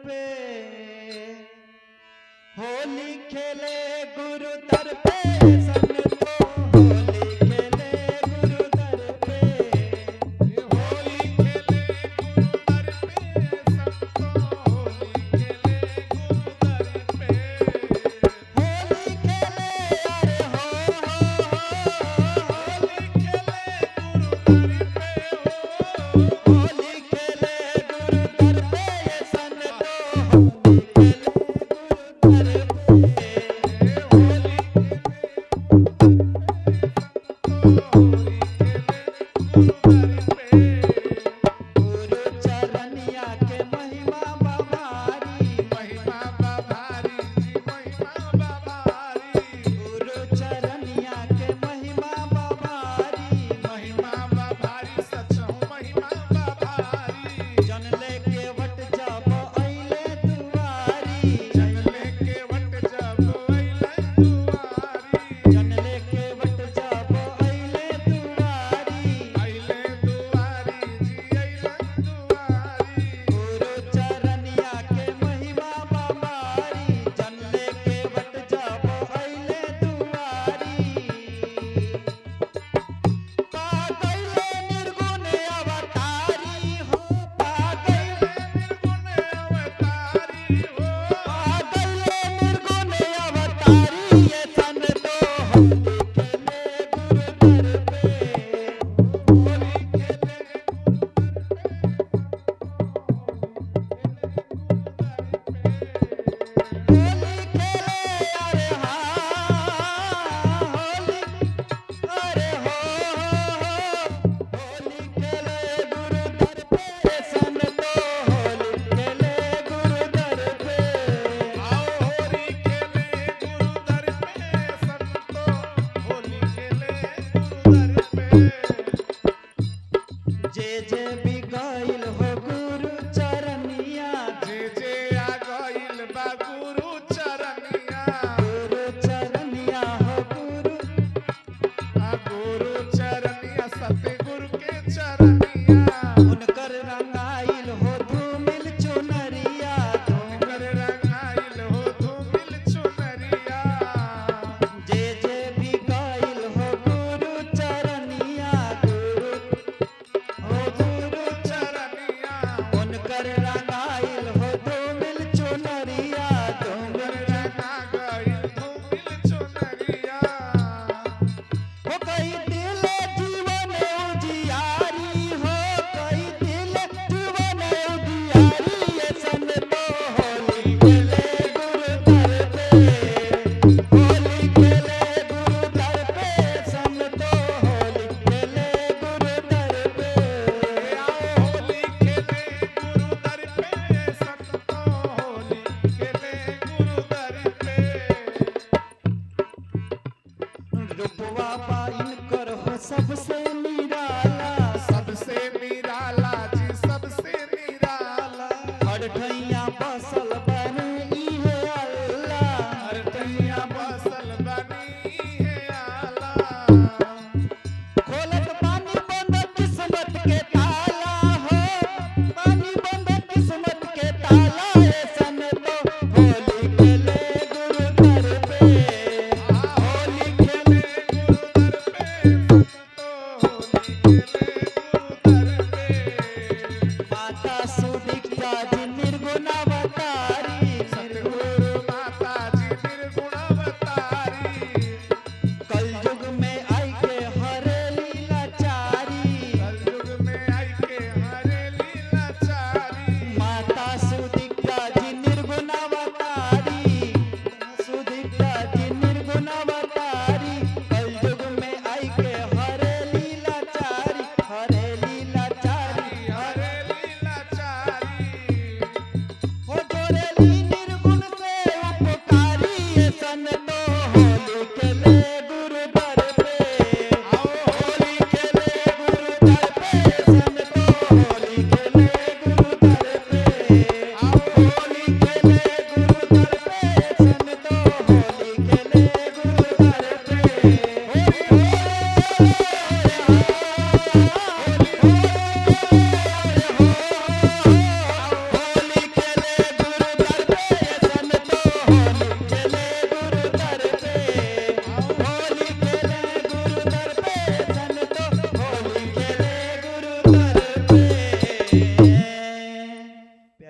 पे, होली खेले गुरु दर पे संतो, होली खेले गुरु दर पे, होली खेले गुरु दर पे संतो, होली खेले गुरु दर पे, होली खेले अरे हो, होली खेले गुरु दर पे होली खेले गुरु दर पे संतो, होली खेले गुरु दर पे, होली खेले गुरु दर पे। गुरु चरनिया के महिमा बभारी, महिमा बभारी जी महिमा बभारी, गुरु चरनिया के महिमा बभारी, महिमा बभारी सचहु महिमा बभारी, जनले के वट जब अइले दुआरी, जनले के वट जब अइले दुआरी, जनले के वट जब अइले दुआरी, अइले दुआरी जी अइले दुआरी, गुरु चरनिया के महिमा बभारी, जनले के वट जब अइले दुआरी, पागले निर्गुण अवतारी हो, पागले निर्गुण अवतारी हो, पागले निर्गुण अवतारी, ये संतो होली खेले गुरु दर पे, होली खेले होली खेले अरे हाँ, होली अरे हो, होली खेले गुरु दर पे संतो, होली खेले गुरु दर पे, आओ होली खेले गुरु दर पे संतो, होली खेले गुरु दर पे, जे भी गइल हो गुरु चरनिया, जे आ गइल बा गुरु चरनिया, गुरु चरनिया हो गुरु, आ गुरु चरनिया सतगुरु के चरनिया, उनकर रंगाइल हो धूमिल चुनरिया, कर रंगाइल हो धूमिल चुनरिया, जे भी गइल हो गुरु चरनिया, गुरु हो गुरु चरनिया, उनकर रंगाइल हो धूमिल चुनरिया, कर रंगा गइल धूमिल चुनरिया, हो कई दिल जीवन उजियारी हो, कई दिल जीवन उजियारी, ये संतो होली खेले गुरु दर पे, होली खेले गुरु दर पे संतो, होली खेले गुरु दर पे, आओ होली खेले गुरु दर पे संतो, होली खेले गुरु दर पे, रूपवा पाइन कर हो सबसे निराला, सबसे निराला जी सबसे निराला, हर ठैया बसल बने इहे अल्लाह, हर तैया बसल बनी है आला, खोलत पानी बंद किस्मत के ताला हो, पानी बंद किस्मत के ताला, ये संतो होली खेले गुरु दर पे, होली खेले गुरु दर पे संतो, होली खेले गुरु दर पे, माता सुदीक्षा जी निर्गुणा